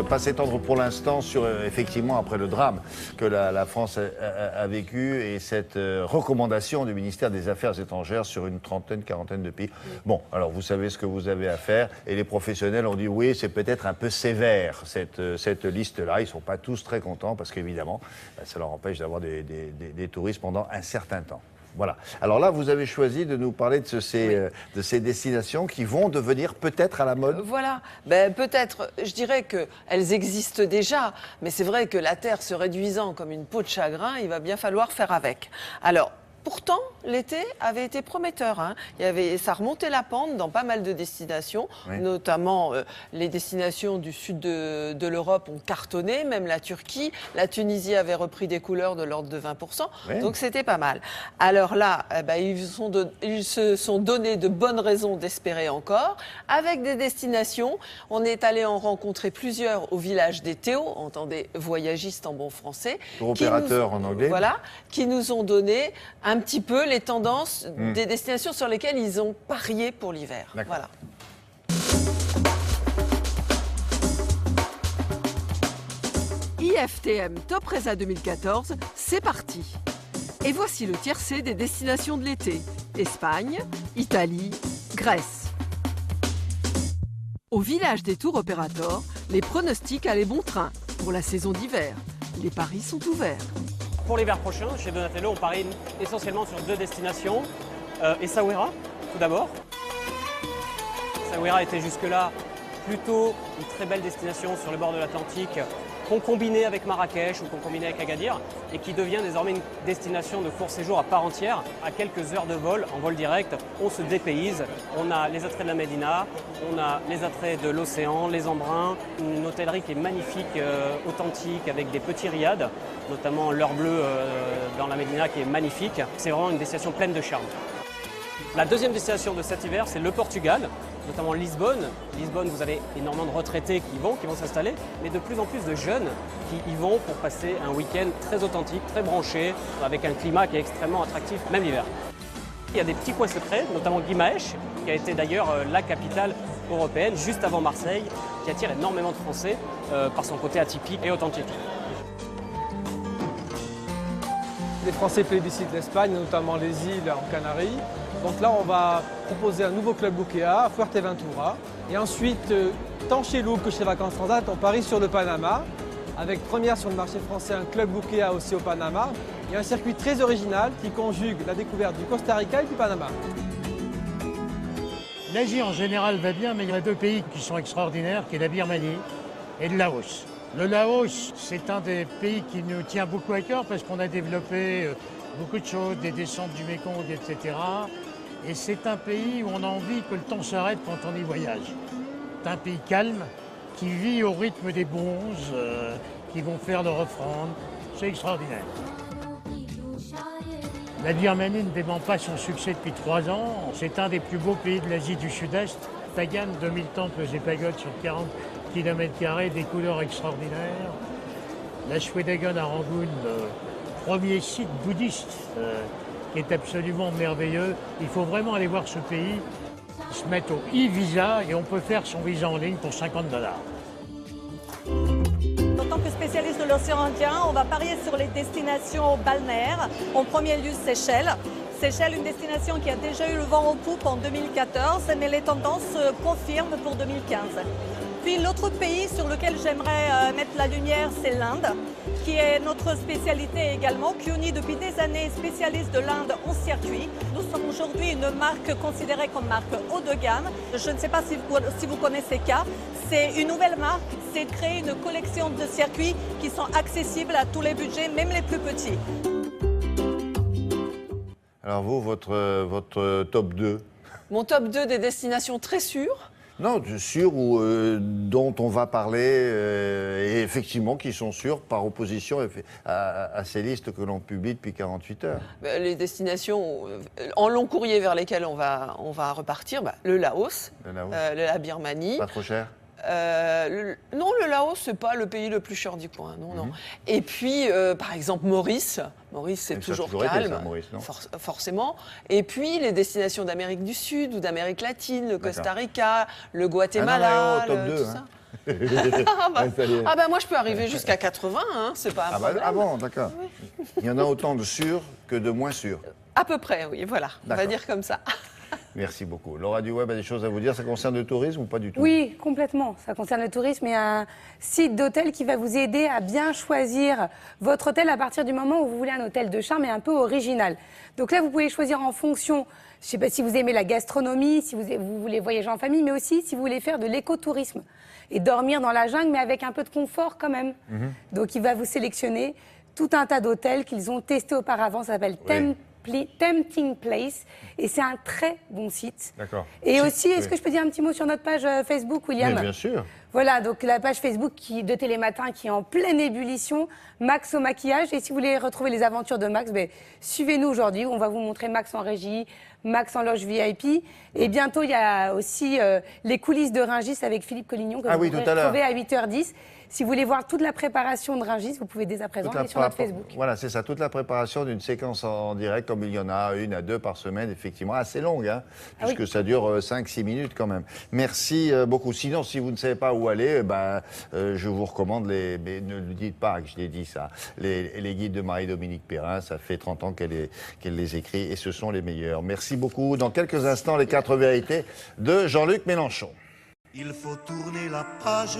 pas s'étendre pour l'instant sur, effectivement, après le drame que la France a vécu et cette recommandation du ministère des Affaires étrangères sur une trentaine, quarantaine de pays. Bon, alors vous savez ce que vous avez à faire et les professionnels ont dit oui, c'est peut-être un peu sévère cette liste-là. Ils ne sont pas tous très contents parce qu'évidemment, ça leur empêche d'avoir des touristes pendant un certain temps. Voilà. Alors là, vous avez choisi de nous parler de ces destinations qui vont devenir peut-être à la mode. Voilà. Ben, peut-être, je dirais qu'elles existent déjà, mais c'est vrai que la Terre se réduisant comme une peau de chagrin, il va bien falloir faire avec. Alors, pourtant, l'été avait été prometteur. Hein. Ça remontait la pente dans pas mal de destinations, notamment les destinations du sud de l'Europe ont cartonné, même la Turquie. La Tunisie avait repris des couleurs de l'ordre de 20%, donc c'était pas mal. Alors là, ils se sont donné de bonnes raisons d'espérer encore. Avec des destinations, on est allé en rencontrer plusieurs au village des Théo, entendez voyagistes en bon français. Tour opérateur en anglais. Voilà, qui nous ont donné un petit peu les tendances des destinations sur lesquelles ils ont parié pour l'hiver. Voilà. IFTM Top Resa 2014, c'est parti. Et voici le tiercé des destinations de l'été. Espagne, Italie, Grèce. Au village des tours opérateurs, les pronostics allaient bon train. Pour la saison d'hiver, les paris sont ouverts. Pour l'hiver prochain, chez Donatello, on parie essentiellement sur 2 destinations. Essaouira, tout d'abord. Essaouira était jusque-là plutôt une très belle destination sur le bord de l'Atlantique, qu'on combinait avec Marrakech ou qu'on combinait avec Agadir, et qui devient désormais une destination de court séjour à part entière. À quelques heures de vol, en vol direct, on se dépayse. On a les attraits de la Médina, on a les attraits de l'océan, les embruns, une hôtellerie qui est magnifique, authentique, avec des petits riads, notamment l'heure bleue dans la Médina qui est magnifique. C'est vraiment une destination pleine de charme. La deuxième destination de cet hiver, c'est le Portugal, notamment Lisbonne. Lisbonne, vous avez énormément de retraités qui vont s'installer, mais de plus en plus de jeunes qui y vont pour passer un week-end très authentique, très branché, avec un climat qui est extrêmement attractif, même l'hiver. Il y a des petits coins secrets, notamment Guimarães, qui a été d'ailleurs la capitale européenne, juste avant Marseille, qui attire énormément de Français par son côté atypique et authentique. Les Français plébiscitent l'Espagne, notamment les îles en Canaries. Donc là, on va proposer un nouveau club Bouquéa à Fuerteventura. Et ensuite, tant chez Louvre que chez Vacances Transat, on parie sur le Panama, avec première sur le marché français un club Bouquéa aussi au Panama. Et un circuit très original qui conjugue la découverte du Costa Rica et du Panama. L'Asie en général va bien, mais il y a 2 pays qui sont extraordinaires, qui est la Birmanie et le Laos. Le Laos, c'est un des pays qui nous tient beaucoup à cœur parce qu'on a développé beaucoup de choses, des descentes du Mékong, etc. Et c'est un pays où on a envie que le temps s'arrête quand on y voyage. C'est un pays calme, qui vit au rythme des bonzes, qui vont faire leur offrande. C'est extraordinaire. La Birmanie ne dément pas son succès depuis 3 ans. C'est un des plus beaux pays de l'Asie du Sud-Est. Pagan, 2000 temples et pagodes sur 40 km², des couleurs extraordinaires. La Shwedagon à Rangoon, premier site bouddhiste, qui est absolument merveilleux. Il faut vraiment aller voir ce pays, se mettre au e-visa et on peut faire son visa en ligne pour $50. En tant que spécialiste de l'océan Indien, on va parier sur les destinations balnéaires. En premier lieu, Seychelles. Seychelles, une destination qui a déjà eu le vent en poupe en 2014, mais les tendances se confirment pour 2015. Puis l'autre pays sur lequel j'aimerais mettre la lumière, c'est l'Inde, qui est notre spécialité également. Cuny, depuis des années, spécialiste de l'Inde en circuit. Nous sommes aujourd'hui une marque considérée comme marque haut de gamme. Je ne sais pas si vous connaissez K. C'est une nouvelle marque, c'est de créer une collection de circuits qui sont accessibles à tous les budgets, même les plus petits. Alors vous, votre top 2? Mon top 2 des destinations très sûres. Non, sûrs ou dont on va parler, et effectivement qui sont sûrs par opposition à ces listes que l'on publie depuis 48 heures. Les destinations en long courrier vers lesquelles on va repartir, le Laos, la Birmanie. Pas trop cher? Non, le Laos, c'est pas le pays le plus cher du coin, non. Et puis, par exemple, Maurice. Maurice, c'est toujours calme, ça, Maurice, non forcément. Et puis, les destinations d'Amérique du Sud ou d'Amérique latine, le Costa Rica, le Guatemala, top 2, tout hein. ça. Ah bah moi je peux arriver jusqu'à 80, hein, c'est pas un problème. Ah bon, d'accord. Il y en a autant de sûrs que de moins sûrs. À peu près, oui, voilà, on va D'accord. dire comme ça. Merci beaucoup. Laura du Web a des choses à vous dire. Ça concerne le tourisme ou pas du tout? Oui, complètement. Ça concerne le tourisme. Il y a un site d'hôtel qui va vous aider à bien choisir votre hôtel à partir du moment où vous voulez un hôtel de charme et un peu original. Donc là, vous pouvez choisir en fonction, je ne sais pas si vous aimez la gastronomie, si vous voulez voyager en famille, mais aussi si vous voulez faire de l'écotourisme et dormir dans la jungle, mais avec un peu de confort quand même. Donc il va vous sélectionner tout un tas d'hôtels qu'ils ont testés auparavant. Ça s'appelle Tempting Place et c'est un très bon site. D'accord. Et aussi, est-ce que je peux dire un petit mot sur notre page Facebook, William? Mais bien sûr. Voilà, donc la page Facebook de Télématin qui est en pleine ébullition, Max au maquillage. Et si vous voulez retrouver les aventures de Max, suivez-nous aujourd'hui. On va vous montrer Max en régie, Max en loge VIP. Et bientôt, il y a aussi les coulisses de Rungis avec Philippe Collignon que vous pourrez retrouver à 8h10. Si vous voulez voir toute la préparation de Rungis, vous pouvez dès à présent aller sur notre Facebook. Voilà, c'est ça, toute la préparation d'une séquence en direct, comme il y en a 1 à 2 par semaine, effectivement, assez longue, hein, puisque ça dure 5-6 minutes quand même. Merci beaucoup. Sinon, si vous ne savez pas où aller, je vous recommande mais ne le dites pas que je l'ai dit ça, les guides de Marie-Dominique Perrin. Ça fait 30 ans qu'elle les écrit et ce sont les meilleurs. Merci beaucoup. Dans quelques instants, les 4 vérités de Jean-Luc Mélenchon. Il faut tourner la page